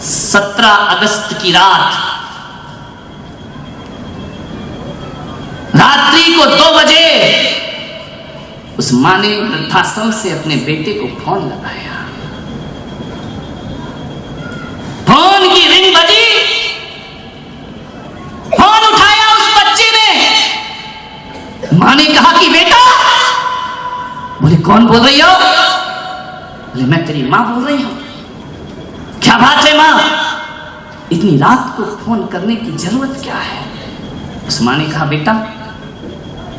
17 अगस्त की रात्रि को 2 बजे उस मां ने वृद्धाश्रम से अपने बेटे को फोन लगाया। फोन की रिंग बजी, फोन उठाया उस बच्चे ने। मां ने कहा कि बेटा, बोले कौन बोल रही हो? बोले मैं तेरी मां बोल रही हूं। क्या बात है मां, इतनी रात को फोन करने की जरूरत क्या है? उस मां ने कहा बेटा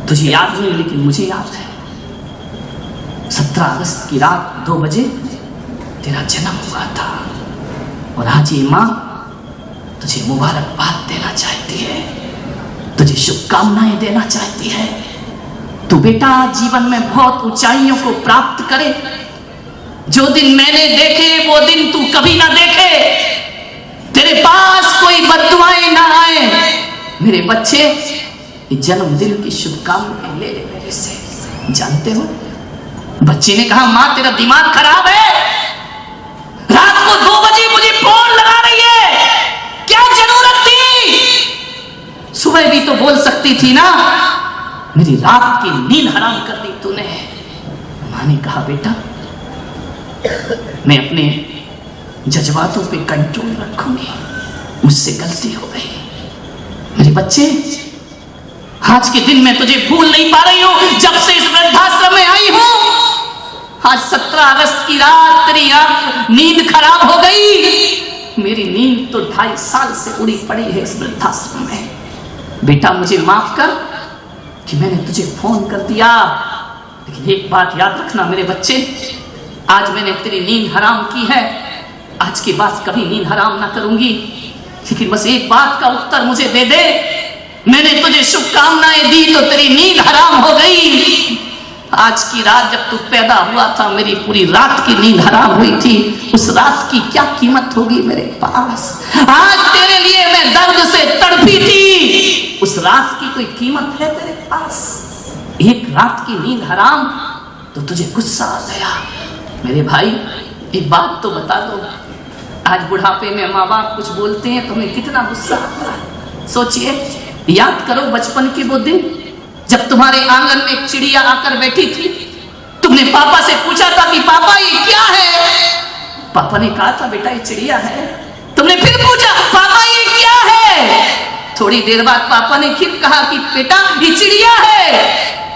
तुझे याद नहीं लेकिन मुझे याद है। 17 अगस्त की रात 2 बजे तेरा जन्म हुआ था और आज ये मां तुझे मुबारकबाद देना चाहती है, तुझे शुभकामनाएं देना चाहती है। तू बेटा जीवन में बहुत ऊंचाइयों को प्राप्त करे। जो दिन मैंने देखे वो दिन तू कभी ना देखे। तेरे पास कोई बद्दुआएं ना आए। मेरे बच्चे ये जन्मदिन की शुभकामनाएं ले ले मेरे से। जानते हो, बच्चे ने कहा मां तेरा दिमाग खराब है, रात को 2 बजे मुझे फोन लगा रही है, क्या जरूरत थी? सुबह भी तो बोल सकती थी ना। मेरी रात की नींद हराम कर दी तूने। मां ने कहा बेटा मैं अपने जज्बातों पे कंट्रोल रखूंगी, मुझसे गलती हो गई। मेरे बच्चे आज के दिन मैं तुझे भूल नहीं पा रही हूं। जब से इस वृद्धाश्रम में आई हूं, आज 17 अगस्त की रात तेरी नींद खराब हो गई। मेरी नींद तो 2.5 साल से उड़ी पड़ी है इस वृद्धाश्रम में। बेटा मुझे माफ कर कि मैंने तुझे फोन कर दिया, लेकिन एक बात याद रखना मेरे बच्चे, आज मैंने तेरी नींद हराम की है, आज के बाद कभी नींद हराम ना करूंगी। लेकिन बस एक बात का उत्तर मुझे दे दे, मैंने तुझे शुभकामनाएं दी तो तेरी नींद हराम हो गई। आज की रात जब तू पैदा हुआ था मेरी पूरी रात की नींद हराम हुई थी। उस रात की क्या कीमत होगी मेरे पास? आज तेरे लिए मैं दर्द से तड़पी थी, उस रात की कोई कीमत है तेरे पास? एक रात की नींद हराम तो तुझे गुस्सा आ गया। मेरे भाई एक बात तो बता दो, आज बुढ़ापे में माँ बाप कुछ बोलते हैं तो हमें कितना गुस्सा आता है। सोचिए, याद करो बचपन के वो दिन जब तुम्हारे आंगन में एक चिड़िया आकर बैठी थी। तुमने पापा से पूछा था कि पापा ये क्या है? पापा ने कहा था बेटा ये चिड़िया है। तुमने फिर पूछा पापा ये क्या है? थोड़ी देर बाद पापा ने फिर कहा कि बेटा ये चिड़िया है।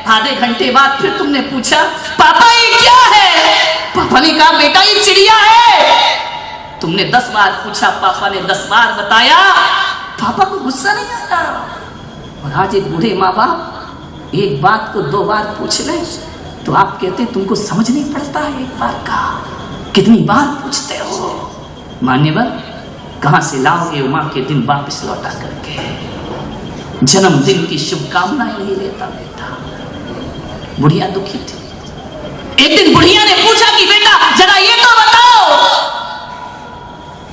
आधे घंटे बाद फिर तुमने पूछा पापा ये क्या है? पापा ने कहा बेटा ये चिड़िया है। तुमने 10 बार पूछा, पापा ने 10 बार बताया। पापा को गुस्सा नहीं आता। और आज एक बूढ़े माँ बाप एक बात को 2 बार पूछ ले तो आप कहते तुमको समझ नहीं पड़ता है एक बार का, कितनी बार पूछते हो? मान्यवर कहां से लाओगे मां के दिन वापस लौटा करके? जन्मदिन की शुभकामनाएं नहीं लेता बेटा। बुढ़िया दुखी थी। एक दिन बुढ़िया ने पूछा कि बेटा जरा ये तो बताओ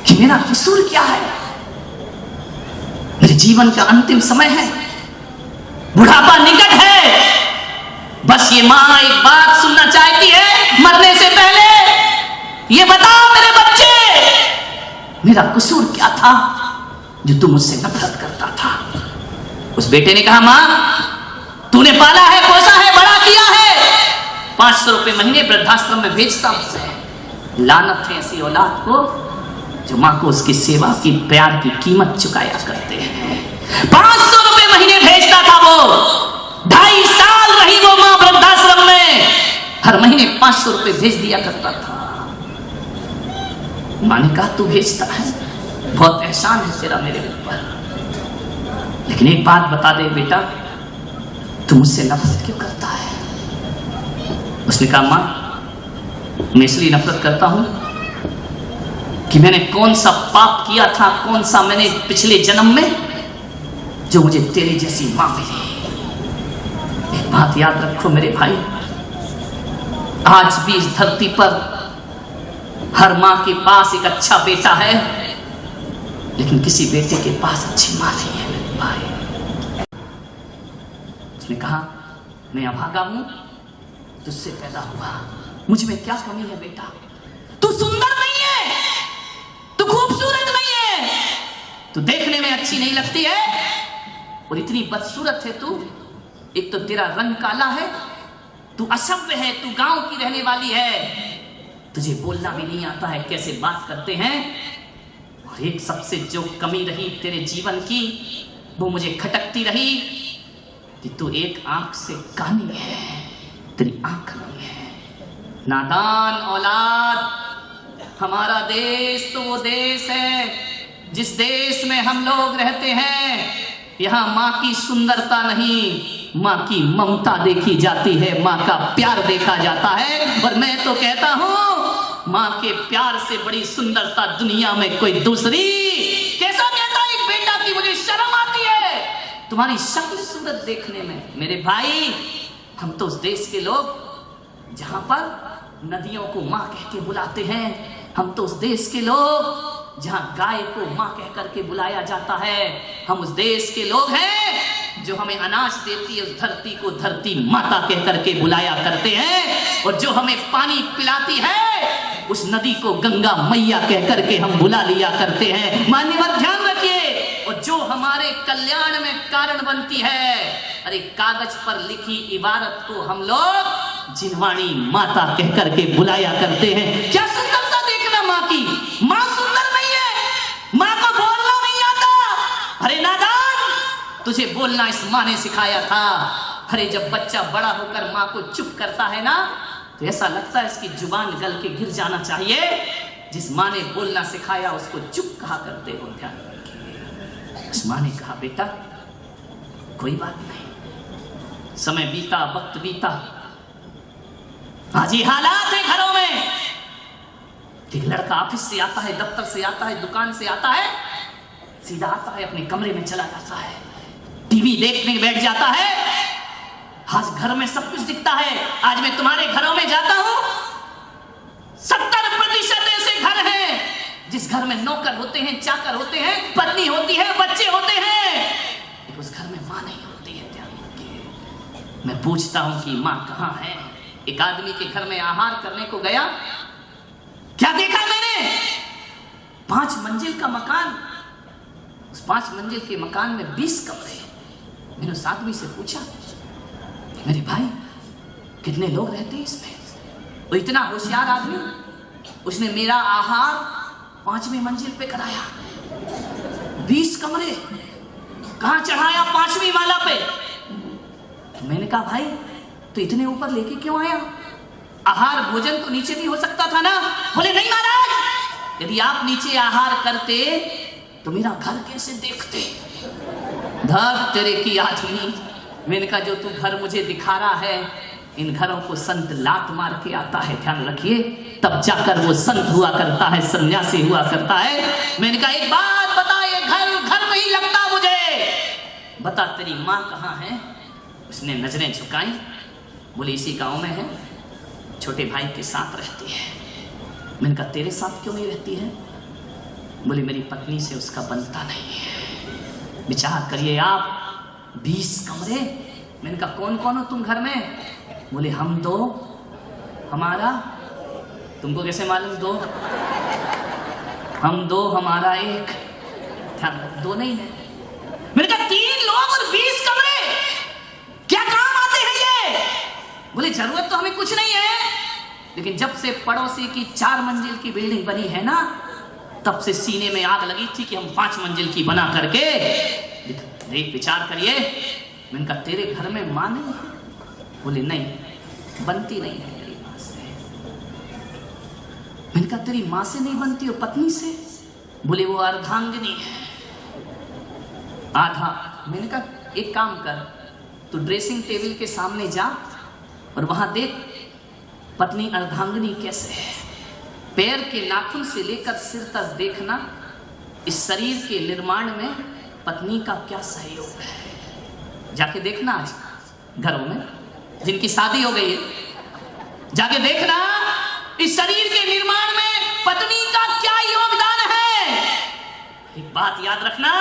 कि मेरा कसूर क्या है? मेरे जीवन का अंतिम समय है, बुढ़ापा निकट है, बस ये मां एक बात सुनना चाहती है मरने से पहले। ये बताओ मेरे बच्चे मेरा कसूर क्या था जो तुम मुझसे नफरत करता था? उस बेटे ने कहा मां तूने पाला है, पोसा है, बड़ा किया है, 500 रुपए महीने वृद्धाश्रम में भेजता हूं। लानत है ऐसी औलाद को जो मां को उसकी सेवा की प्यार की कीमत चुकाया करते हैं। 500 रुपए महीने भेजता था वो। 2.5 साल रही वो मां वृद्धाश्रम में, हर महीने 500 रुपए भेज दिया करता था। मां ने कहा तू भेजता है, बहुत एहसान है तेरा मेरे ऊपर, लेकिन एक बात बता दे बेटा तू मुझसे नफरत क्यों करता है? उसने कहा मां मैं इसलिए नफरत करता हूं कि मैंने कौन सा पाप किया था, कौन सा मैंने पिछले जन्म में जो मुझे तेरी जैसी मां मिली। एक बात याद रखो मेरे भाई, आज भी इस धरती पर हर मां के पास एक अच्छा बेटा है, लेकिन किसी बेटे के पास अच्छी मां नहीं है मेरे भाई। उसने कहा मैं अभागा हूं, तुझसे पैदा हुआ, मुझ में क्या कमी है बेटा? तू सुंदर नहीं है, तू खूबसूरत तू देखने में अच्छी नहीं लगती है और इतनी बदसूरत है तू। एक तो तेरा रंग काला है, तू असभ्य है, तू गांव की रहने वाली है, तुझे बोलना भी नहीं आता है कैसे बात करते हैं। और एक सबसे जो कमी रही तेरे जीवन की वो मुझे खटकती रही कि तू एक आंख से कानी है, तेरी आंख नहीं है। नादान औलाद, हमारा देश तो वो देश है जिस देश में हम लोग रहते हैं, यहाँ माँ की सुंदरता नहीं, माँ की ममता देखी जाती है, माँ का प्यार देखा जाता है। और मैं तो कहता हूँ माँ के प्यार से बड़ी सुंदरता दुनिया में कोई दूसरी। कैसा कहता है एक बेटा की मुझे शर्म आती है तुम्हारी शक्ल सूरत देखने में। मेरे भाई, हम तो उस देश के लोग जहां पर नदियों को माँ कह के बुलाते हैं, हम तो उस देश के लोग जहां गाय को माँ कह करके बुलाया जाता है, हम उस देश के लोग हैं जो हमें अनाज देती है उस धरती को धरती माता कह करके बुलाया करते हैं, और जो हमें पानी पिलाती है उस नदी को गंगा मैया कह करके हम बुला लिया करते हैं। मान्यवर ध्यान रखिए, और जो हमारे कल्याण में कारण बनती है, अरे कागज पर लिखी इबारत को हम लोग जिनवाणी माता कह करके बुलाया करते हैं। क्या सुंदरता देखना माँ की। माँ सुंदर नहीं है, माँ को बोलना नहीं आता। अरे नादान, तुझे बोलना इस माँ ने सिखाया था। अरे जब बच्चा बड़ा होकर माँ को चुप करता है ना, तो ऐसा लगता है इसकी जुबान गल के गिर जाना चाहिए। जिस माँ ने बोलना सिखाया उसको चुप कहा करते हो, ध्यान रखिए। उस माँ ने कहा बेटा कोई बात नहीं, समय बीता, वक्त बीता, आज ये हालात है घरों में। एक लड़का ऑफिस से आता है, दफ्तर से आता है, दुकान से आता है, सीधा आता है अपने कमरे में चला जाता है, टीवी देखने बैठ जाता है। आज घर में सब कुछ दिखता है। आज मैं तुम्हारे घरों में जाता हूं, 70% ऐसे घर हैं जिस घर में नौकर होते हैं, चाकर होते हैं, पत्नी होती है, बच्चे होते हैं, लेकिन उस घर में मां नहीं होती है। ध्यान रखिए। मैं पूछता हूं कि मां कहां है। एक आदमी के घर में आहार करने को गया, क्या देखा मैंने, 5 मंजिल का मकान, उस 5 मंजिल के मकान में 20 कमरे। मैंने उस आदमी से पूछा मेरे भाई कितने लोग रहते हैं इसमें। वो इतना होशियार आदमी, उसने मेरा आहार 5वीं मंजिल पे कराया। 20 कमरे कहां चढ़ाया, 5वीं माला पे। मैंने कहा भाई तो इतने ऊपर लेके क्यों आया, आहार भोजन तो नीचे भी हो सकता था ना। बोले नहीं महाराज, यदि आप नीचे आहार करते तो मेरा घर कैसे देखते। धर तेरे की आदमी। मैंने कहा जो तू घर मुझे दिखा रहा है, इन घरों को संत लात मार के आता है, ध्यान रखिए, तब जाकर वो संत हुआ करता है, सन्यासी हुआ करता है। मैंने कहा एक बात बता, ये घर घर में ही लगता मुझे, बता तेरी माँ कहाँ है। उसने नजरें झुकाई, बोले इसी गांव में है, छोटे भाई के साथ रहती है। मैंने कहा तेरे साथ क्यों नहीं रहती है। बोले मेरी पत्नी से उसका बनता नहीं है। विचार करिए आप, 20 कमरे। मैंने कहा कौन कौन हो तुम घर में। बोले हम 2, हमारा, तुमको कैसे मालूम 2, हम 2, हमारा 1। ध्यान, 2 नहीं है। मैंने कहा 3 लोग और 20 कमरे, क्या काम आते हैं ये। बोले जरूरत तो हमें कुछ नहीं है, लेकिन जब से पड़ोसी की 4 मंजिल की बिल्डिंग बनी है ना, तब से सीने में आग लगी थी कि हम 5 मंजिल की बना करके देख। विचार करिए। मैंने कहा तेरे घर में मां नहीं है। बोले नहीं, बनती नहीं है मेरी मां से। मैंने कहा तेरी मां से नहीं बनती हो, पत्नी से। बोले वो अर्धांगिनी है, आधा। मैंने कहा एक काम कर, तू ड्रेसिंग टेबल के सामने जा और वहां देख पत्नी अर्धांगिनी कैसे है। पैर के नाखून से लेकर सिर तक देखना, इस शरीर के निर्माण में पत्नी का क्या सहयोग है। जाके देखना आज घरों में जिनकी शादी हो गई है, जाके देखना इस शरीर के निर्माण में पत्नी का क्या योगदान है। एक बात याद रखना,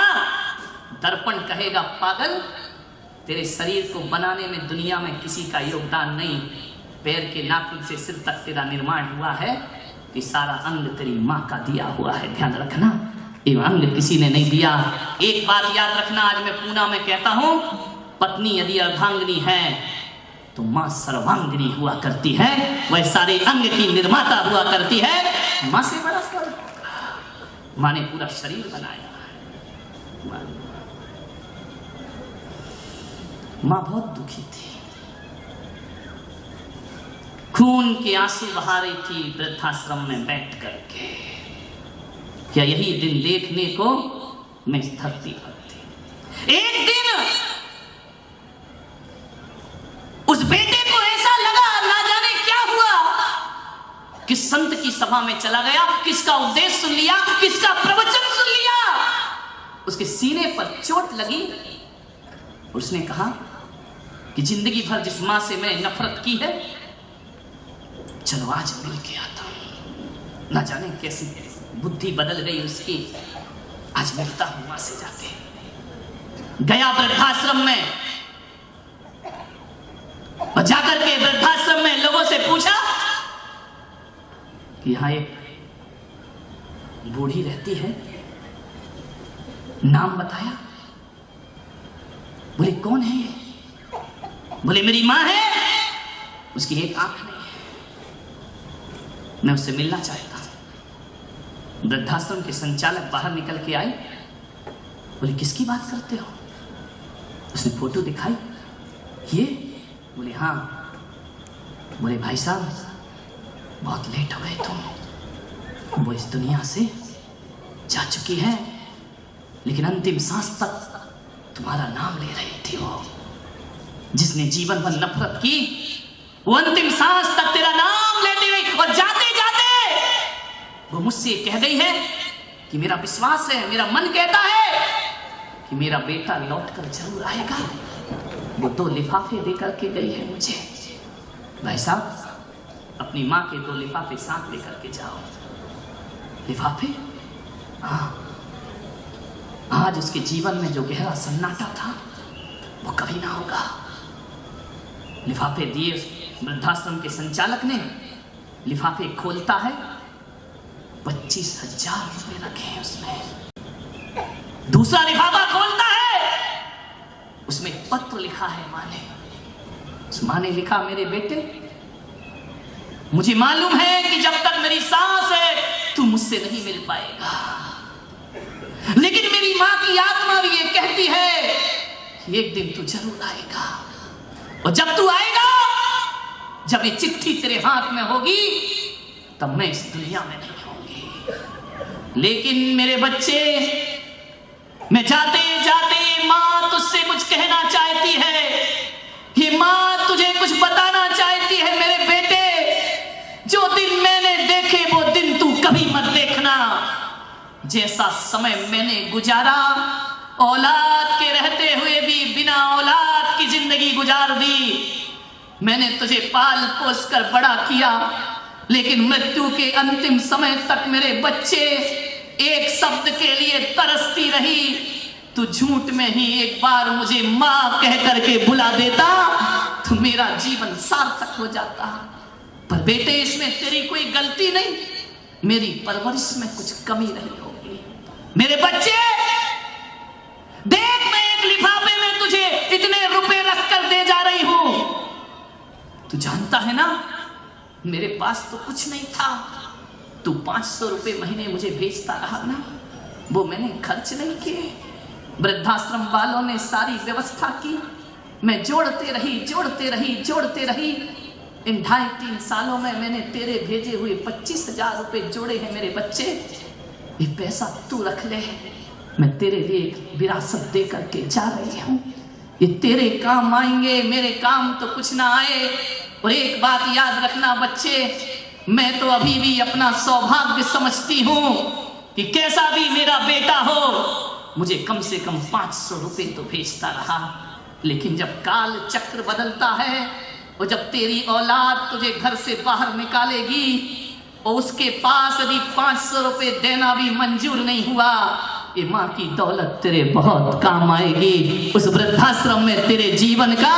दर्पण कहेगा पागल, तेरे शरीर को बनाने में दुनिया में किसी का योगदान नहीं। पैर के नाखून से सिर तक तेरा निर्माण हुआ है, ये सारा अंग तेरी माँ का दिया हुआ है, ध्यान रखना। ये अंग किसी ने नहीं दिया। एक बात याद रखना, आज मैं पूना में कहता हूं, पत्नी यदि अर्धांगिनी है तो मां सर्वांगिनी हुआ करती है, वह सारे अंग की निर्माता हुआ करती है। मां से बड़ा फर्क, मां ने पूरा शरीर बनाया। मां बहुत दुखी थी, खून के आंसू बहा रही थी वृद्धाश्रम में बैठ करके। क्या यही दिन देखने को मैं इस धरती पर थी। एक दिन उस बेटे को ऐसा लगा, ना जाने क्या हुआ, किस संत की सभा में चला गया, किसका उपदेश सुन लिया, किसका प्रवचन सुन लिया, उसके सीने पर चोट लगी। उसने कहा कि जिंदगी भर जिस मां से मैंने नफरत की है, चलो आज मिल के आता हूं। ना जाने कैसी बुद्धि बदल गई उसकी, आज मिलता हूं मां से जाके। गया वृद्धाश्रम में और जाकर के वृद्धाश्रम में लोगों से पूछा कि यहां एक बूढ़ी रहती है, नाम बताया। बोले कौन है ये? बोले मेरी मां है, उसकी एक आंख नहीं है, मैं उससे मिलना चाहता हूं। वृद्धाश्रम के संचालक बाहर निकल के आई। बोले किसकी बात करते हो? उसने फोटो दिखाई। ये? बोले हाँ। बोले भाई साहब बहुत लेट हो गए तुम, वो इस दुनिया से जा चुकी है, लेकिन अंतिम सांस तक तुम्हारा नाम ले रही थी। वो जिसने जीवन भर नफरत की, वो अंतिम सांस तक तेरा नाम लेती रही, और जाते जाते वो मुझसे कह गई है कि मेरा विश्वास है, मेरा मन कहता है कि मेरा बेटा लौटकर जरूर आएगा। वो 2 लिफाफे देकर के गई है मुझे। भाई साहब अपनी माँ के 2 लिफाफे साथ लेकर के जाओ। लिफाफे? हाँ। आज उसके जीवन में जो गहरा सन्नाटा था वो कभी ना होगा। लिफाफे दिए उस वृद्धाश्रम के संचालक ने। लिफाफे खोलता है, 25,000 रुपए रखे हैं उसमें। दूसरा लिफाफा खोलता है, उसमें पत्र लिखा है मां ने। उस मां ने लिखा, मेरे बेटे मुझे मालूम है कि जब तक मेरी सांस है तू मुझसे नहीं मिल पाएगा, लेकिन मेरी मां की आत्मा भी ये कहती है कि एक दिन तू जरूर आएगा, और जब तू आएगा, जब ये चिट्ठी तेरे हाथ में होगी, तब मैं इस दुनिया में नहीं होंगी। लेकिन मेरे बच्चे, मैं जाते जाते मां तुझसे कुछ कहना चाहती है। ये मां तुझे कुछ बताना चाहती है मेरे बेटे। जो दिन मैंने देखे वो दिन तू कभी मत देखना। जैसा समय मैंने गुजारा, औलाद के रहते हुए भी बिना औलाद की जिंदगी गुजार दी। मैंने तुझे पाल पोस कर बड़ा किया, लेकिन मृत्यु के अंतिम समय तक मेरे बच्चे एक शब्द के लिए तरसती रही। तू झूठ में ही एक बार मुझे मां कह करके बुला देता तो मेरा जीवन सार्थक हो जाता। पर बेटे इसमें तेरी कोई गलती नहीं, मेरी परवरिश में कुछ कमी रही होगी। मेरे बच्चे देख, मैं एक लिफाफे में तुझे इतने रुपए रख कर दे जा रही हूं। तू जानता है ना मेरे पास तो कुछ नहीं था। तू 500 रुपए महीने मुझे भेजता रहा ना, वो मैंने खर्च नहीं किए। वृद्धाश्रम वालों ने सारी व्यवस्था की, मैं जोड़ते रही। इन 2.5-3 सालों में मैंने तेरे भेजे हुए 25,000 रुपए जोड़े हैं मेरे बच्चे। ये पैसा तू रख ले, मैं तेरे लिए एक विरासत दे करके जा रही हूं। ये तेरे काम आएंगे, मेरे काम तो कुछ ना आए। और एक बात याद रखना बच्चे, मैं तो अभी भी अपना सौभाग्य समझती हूं कि कैसा भी मेरा बेटा हो, मुझे कम से कम 500 रुपए तो भेजता रहा। लेकिन जब काल चक्र बदलता है और जब तेरी औलाद तुझे घर से बाहर निकालेगी और उसके पास यदि 500 रुपए देना भी मंजूर नहीं हुआ, ये माँ की दौलत तेरे बहुत काम आएगी। उस वृद्धाश्रम में तेरे जीवन का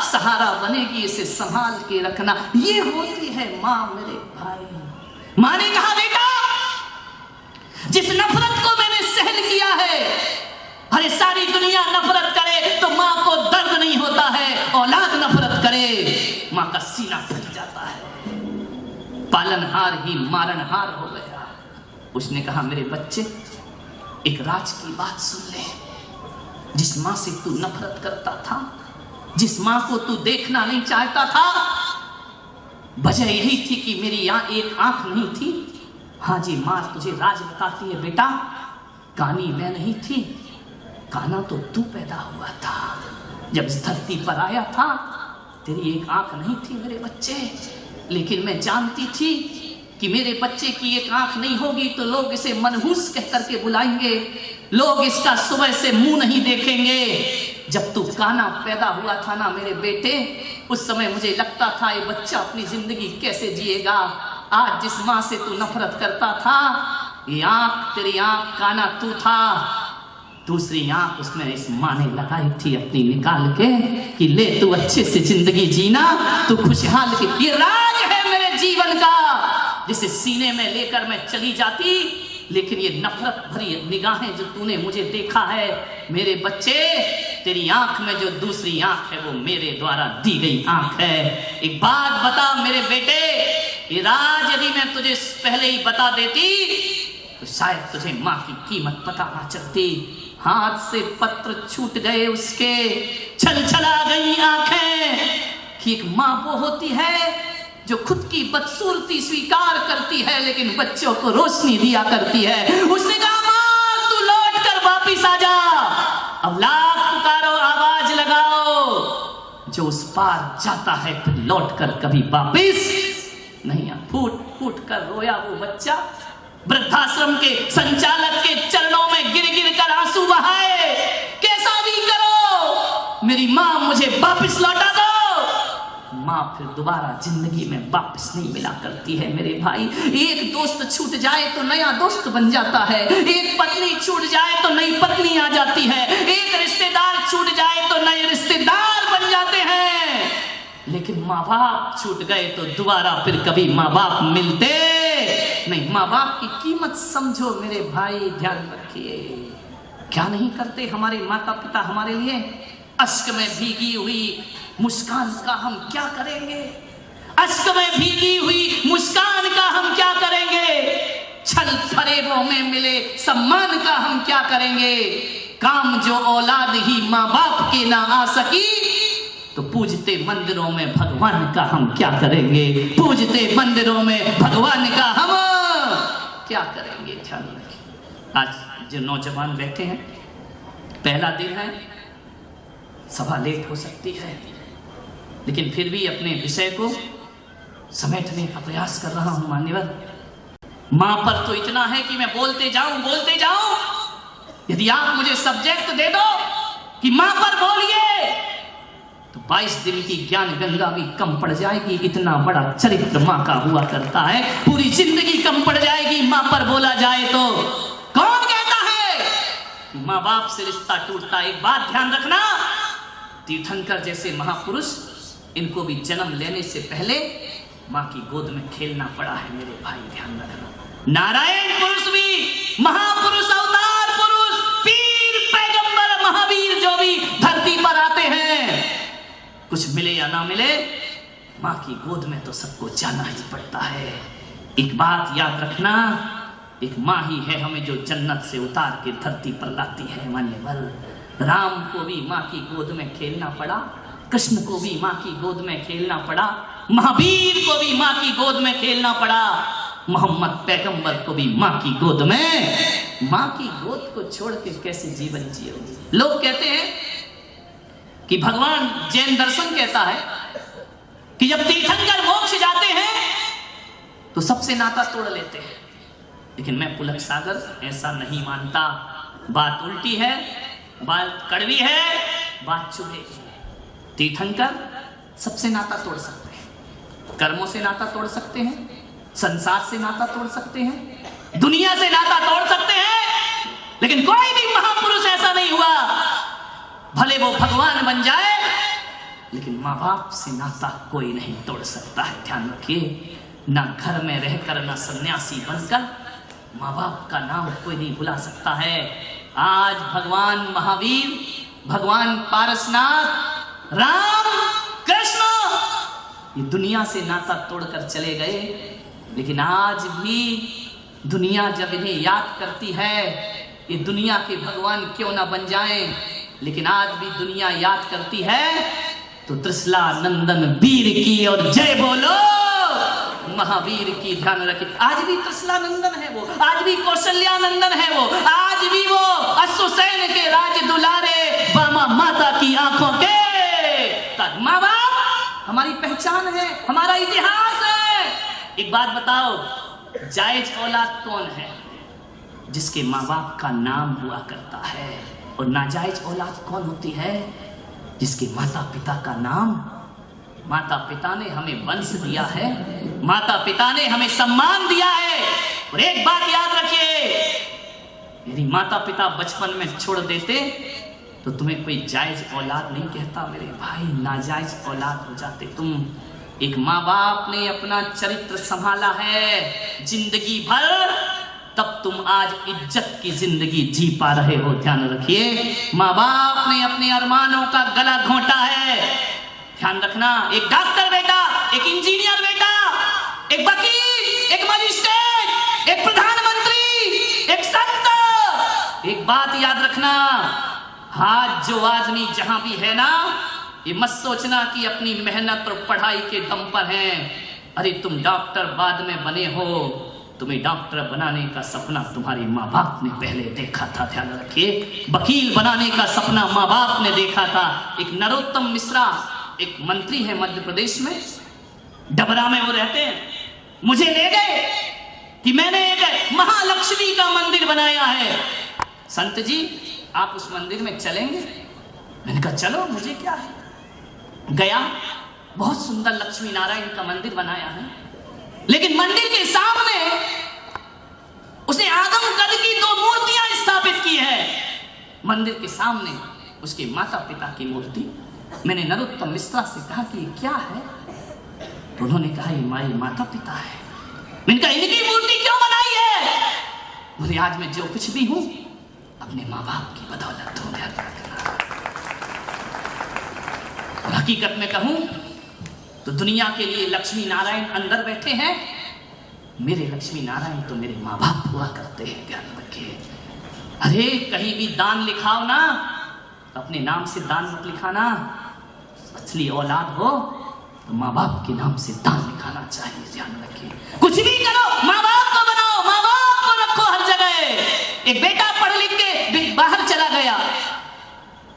सहारा बनेगी। इसे संभाल के रखना। ये होती है माँ मेरे भाई। माँ ने कहा, बेटा जिस नफरत को मैंने अरे सारी दुनिया नफरत करे तो माँ को दर्द नहीं होता है, औलाद नफरत करे माँ का सीना फट जाता है। पालनहार ही मारनहार हो गया। उसने कहा मेरे बच्चे एक राज की बात सुन ले। जिस माँ से तू नफरत करता था, जिस माँ को तू देखना नहीं चाहता था, वजह यही थी कि मेरी यहाँ एक आंख नहीं थी। हाँ जी माँ तुझे राज बताती है बेटा, कानी मैं नहीं थी, काना तो तू पैदा हुआ था। जब इस धरती पर आया था तेरी एक आंख नहीं थी मेरे बच्चे, लेकिन मैं जानती थी कि मेरे बच्चे की एक आंख नहीं होगी तो लोग इसे मनहूस कह करके बुलाएंगे, लोग इसका सुबह से मुंह नहीं देखेंगे। जब तू काना पैदा हुआ था ना मेरे बेटे, उस समय मुझे लगता था ये बच्चा अपनी जिंदगी कैसे जिएगा। आज जिस माँ से तू नफरत करता था, ये आंख तेरी आंख काना तू था, दूसरी आंख उसमें इस माँ ने लगाई थी अपनी निकाल के कि ले तू अच्छे से जिंदगी जीना, तू खुशहाल की। ये राज है मेरे जीवन का जिसे सीने में लेकर मैं चली जाती, लेकिन ये नफरत भरी निगाहें जो तूने मुझे देखा है मेरे बच्चे, तेरी आंख में जो दूसरी आंख है वो मेरे द्वारा दी गई आंख है। एक बात बता मेरे बेटे, ये राज यदि मैं तुझे पहले ही बता देती तो शायद तुझे माँ की कीमत पता ना चलती। हाथ से पत्र छूट गए उसके, छल छला गई आंखें कि एक माँ वो होती है जो खुद की बदसूरती स्वीकार करती है लेकिन बच्चों को रोशनी दिया करती है। उसने कहा माँ तू लौट कर वापिस आ जा। अब लाख पुकारो आवाज लगाओ, जो उस पार जाता है फिर लौट कर कभी वापिस नहीं। फूट फूट कर रोया वो बच्चा, वृद्धाश्रम के संचालक के चरणों में गिर गिर कर आंसू बहाए। कैसा भी करो मेरी माँ मुझे वापिस लौटा दो। माँ फिर दोबारा जिंदगी में वापस नहीं मिला करती है मेरे भाई। एक दोस्त छूट जाए तो नया दोस्त बन जाता है, एक पत्नी छूट जाए तो नई पत्नी आ जाती है, एक रिश्तेदार छूट जाए तो नए रिश्तेदार बन जाते हैं, लेकिन माँ बाप छूट गए तो दोबारा फिर कभी माँ बाप मिलते नहीं। माँ बाप की कीमत समझो मेरे भाई, ध्यान रखिए। क्या नहीं करते हमारे माता पिता हमारे लिए। अश्क में भीगी हुई मुस्कान का हम क्या करेंगे, अश्क में भीगी हुई मुस्कान का हम क्या करेंगे, छल फरेबों में मिले सम्मान का हम क्या करेंगे। काम जो औलाद ही माँ बाप के ना आ सकी तो पूजते मंदिरों में भगवान का हम क्या करेंगे, पूजते मंदिरों में भगवान का हम क्या करेंगे। ध्यान रखिए। आज जो नौजवान बैठे हैं, पहला दिन है, सभा लेट हो सकती है, लेकिन फिर भी अपने विषय को समेटने का प्रयास कर रहा हूं मान्यवर। मां पर तो इतना है कि मैं बोलते जाऊं। यदि आप मुझे सब्जेक्ट दे दो कि मां पर बोलिए तो 22 दिन की ज्ञान गंगा भी कम पड़ जाएगी। इतना बड़ा चरित्र मां का हुआ करता है, पूरी जिंदगी कम पड़ जाएगी मां पर बोला जाए तो। कौन कहता है कि मां बाप से रिश्ता टूटता। एक बात ध्यान रखना, तीर्थंकर जैसे महापुरुष, इनको भी जन्म लेने से पहले मां की गोद में खेलना पड़ा है मेरे भाई, ध्यान रखना। नारायण पुरुष भी, महापुरुष, अवतार पुरुष, पीर, पैगंबर, महावीर जो भी धरती पर आते हैं, कुछ मिले या ना मिले, मां की गोद में तो सबको जाना ही पड़ता है। एक बात याद रखना, एक मां ही है हमें जो जन्नत से उतार के धरती पर लाती है मान्यवर। राम को भी मां की गोद में खेलना पड़ा, कृष्ण को भी मां की गोद में खेलना पड़ा, महावीर को भी मां की गोद में खेलना पड़ा, मोहम्मद पैगंबर को भी मां की गोद में। मां की गोद को छोड़ के कैसे जीवन जियोगे। लोग कहते हैं कि भगवान जैन दर्शन कहता है कि जब तीर्थंकर मोक्ष जाते हैं तो सबसे नाता तोड़ लेते हैं, लेकिन मैं पुलक सागर ऐसा नहीं मानता। बात उल्टी है, बात कड़वी है, बात चुभेगी। तीर्थंकर सबसे नाता तोड़ सकते हैं, कर्मों से नाता तोड़ सकते हैं, संसार से नाता तोड़ सकते हैं, दुनिया से नाता तोड़ सकते हैं, लेकिन कोई भी महापुरुष ऐसा नहीं हुआ, भले वो भगवान बन जाए लेकिन माँ बाप से नाता कोई नहीं तोड़ सकता है। ध्यान रखिए, ना घर में रहकर, ना सन्यासी बनकर, माँ बाप का नाम कोई नहीं भुला सकता है। आज भगवान महावीर, भगवान पारसनाथ, राम, कृष्ण ये दुनिया से नाता तोड़कर चले गए, लेकिन आज भी दुनिया जब इन्हें याद करती है, ये दुनिया के भगवान क्यों ना बन जाएं, लेकिन आज भी दुनिया याद करती है तो त्रिशला नंदन वीर की और जय बोलो महावीर की। ध्यान रखिए, आज भी त्रिशला नंदन है वो, आज भी कौशल्या नंदन है वो, आज भी वो अश्वसेन के राज दुलारे बामा माता की आंखों के माँ बाप हमारी पहचान है, हमारा इतिहास है। एक बात बताओ, जायज औलाद कौन है? जिसके माँ बाप का नाम हुआ करता है। और नाजायज औलाद कौन होती है? जिसके माता पिता का नाम, माता पिता ने हमें वंश दिया है, माता पिता ने हमें सम्मान दिया है। और एक बात याद रखिए, यदि माता पिता बचपन में छोड़ देते तो तुम्हें कोई जायज औलाद नहीं कहता मेरे भाई, नाजायज औलाद हो जाते तुम। एक माँ बाप ने अपना चरित्र संभाला है जिंदगी भर, तब तुम आज इज्जत की जिंदगी जी पा रहे हो। ध्यान रखिए, माँ बाप ने अपने अरमानों का गला घोंटा है। ध्यान रखना, एक डॉक्टर बेटा, एक इंजीनियर बेटा, एक वकील, एक मजिस्ट्रेट, एक प्रधानमंत्री, एक संत। एक बात याद रखना, आज जो आदमी जहां भी है ना, ये मत सोचना कि अपनी मेहनत और पढ़ाई के दम पर है। अरे तुम डॉक्टर बाद में बने हो, तुम्हें डॉक्टर बनाने का सपना तुम्हारे माँ बाप ने पहले देखा था। ध्यान रखिए, वकील बनाने का सपना माँ बाप ने देखा था। एक नरोत्तम मिश्रा, एक मंत्री है मध्य प्रदेश में, डबरा में वो रहते हैं, मुझे ले गए कि मैंने एक महालक्ष्मी का मंदिर बनाया है, संत जी आप उस मंदिर में चलेंगे? मैंने कहा चलो, मुझे क्या है। गया, बहुत सुंदर लक्ष्मी नारायण का मंदिर बनाया है, लेकिन मंदिर के सामने उसने आदम कद की 2 मूर्तियां स्थापित की है। मंदिर के सामने उसके माता पिता की मूर्ति। मैंने नरोत्तम मिश्रा से कहा कि ये क्या है? तो उन्होंने कहा ये माई माता पिता है। मैंने कहा इनकी मूर्ति क्यों बनाई है? बोले आज मैं जो कुछ भी हूं अपने माँ बाप की बदौलत हो गया। हकीकत में कहूं तो दुनिया के लिए लक्ष्मी नारायण अंदर बैठे हैं, मेरे लक्ष्मी नारायण तो मेरे माँ बाप हुआ करते हैं। ध्यान रखिए, अरे कहीं भी दान लिखाओ ना, अपने नाम से दान मत लिखाना। असली औलाद हो तो माँ बाप के नाम से दान लिखाना चाहिए। ध्यान रखिए, कुछ भी करो माँ बाप को बनाओ, माँ बाप को रखो हर जगह। एक बेटा पढ़ लिख के बाहर चला गया,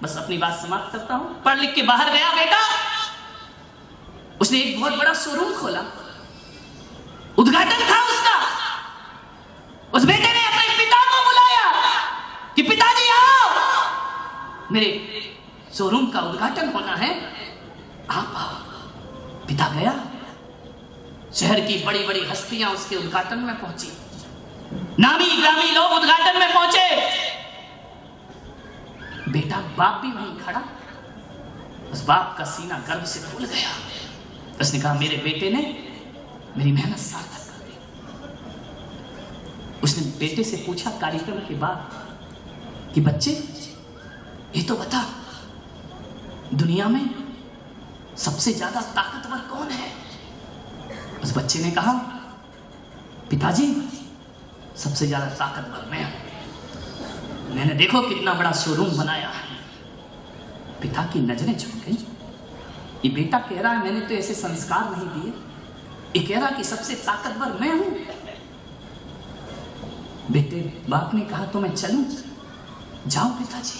बस अपनी बात समाप्त करता हूं, पढ़ लिख के बाहर गया बेटा, उसने एक बहुत बड़ा शोरूम खोला, उद्घाटन था उसका। उस बेटे ने अपने पिता को बुलाया कि पिताजी आओ, मेरे शोरूम का उद्घाटन होना है, आप आओ। पिता गया, शहर की बड़ी बड़ी हस्तियां उसके उद्घाटन में पहुंची, नामी ग्रामी लोग उद्घाटन में पहुंचे। बेटा, बाप भी वहीं खड़ा, उस बाप का सीना गर्व से फूल गया। उसने कहा मेरे बेटे ने मेरी मेहनत सार्थक कर दी। उसने बेटे से पूछा कार्यक्रम के बाद कि बच्चे ये तो बता, दुनिया में सबसे ज्यादा ताकतवर कौन है? उस बच्चे ने कहा पिताजी सबसे ज्यादा ताकतवर मैं हूं, मैंने देखो कितना बड़ा शोरूम बनाया है। पिता की नजरें झुक गई, ये बेटा कह रहा है मैंने तो ऐसे संस्कार नहीं दिए, ये कह रहा कि सबसे ताकतवर मैं हूं। बेटे, बाप ने कहा तो मैं चलूं? जाओ पिताजी।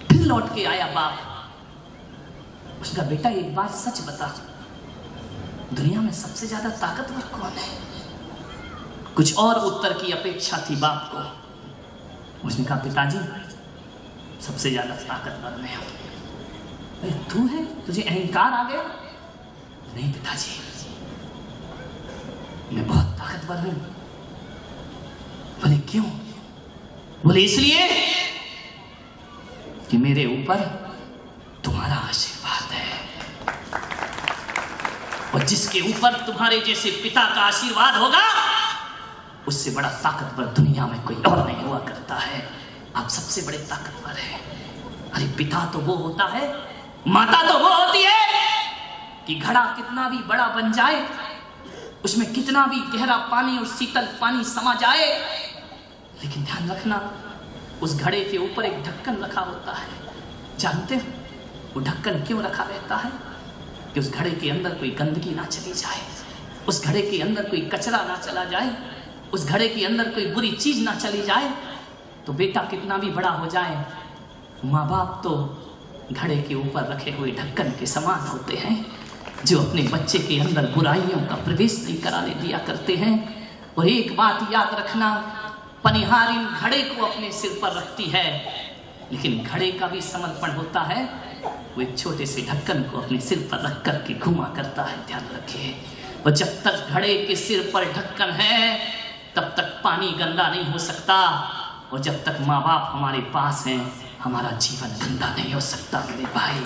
फिर लौट के आया बाप, उसका बेटा एक बार सच बता, दुनिया में सबसे ज्यादा ताकतवर कौन है? कुछ और उत्तर की अपेक्षा थी बाप को। उसने कहा पिताजी सबसे ज्यादा ताकतवर मैं हूं। अरे तू है, तुझे अहंकार आ गया? नहीं पिताजी, मैं बहुत ताकतवर हूं। बोले क्यों? बोले इसलिए कि मेरे ऊपर तुम्हारा आशीर्वाद है, और जिसके ऊपर तुम्हारे जैसे पिता का आशीर्वाद होगा उससे बड़ा ताकतवर दुनिया में कोई और नहीं हुआ करता है। आप सबसे बड़े ताकतवर हैं। अरे पिता तो वो होता है, माता तो वो होती है कि घड़ा कितना भी बड़ा बन जाए, उसमें कितना भी गहरा पानी और शीतल पानी समा जाए, लेकिन ध्यान रखना उस घड़े के ऊपर एक ढक्कन रखा होता है। जानते हो वो ढक्कन क्यों रखा रहता है? कि उस घड़े के अंदर कोई गंदगी ना चली जाए, उस घड़े के अंदर कोई कचरा ना चला जाए, उस घड़े के अंदर कोई बुरी चीज ना चली जाए। तो बेटा कितना भी बड़ा हो जाए, माँ बाप तो घड़े के ऊपर रखे हुए ढक्कन के समान होते हैं, जो अपने बच्चे के अंदर बुराइयों का प्रवेश नहीं कराने दिया करते हैं। और एक बात याद रखना, पनिहारिन घड़े को अपने सिर पर रखती है, लेकिन घड़े का भी समर्पण होता है। वो एक छोटे से ढक्कन को अपने सिर पर रख करके घुमा करता है। ध्यान रखिए, और जब तक घड़े के सिर पर ढक्कन है तब तक पानी गंदा नहीं हो सकता, और जब तक माँ बाप हमारे पास हैं हमारा जीवन गंदा नहीं हो सकता मेरे भाई।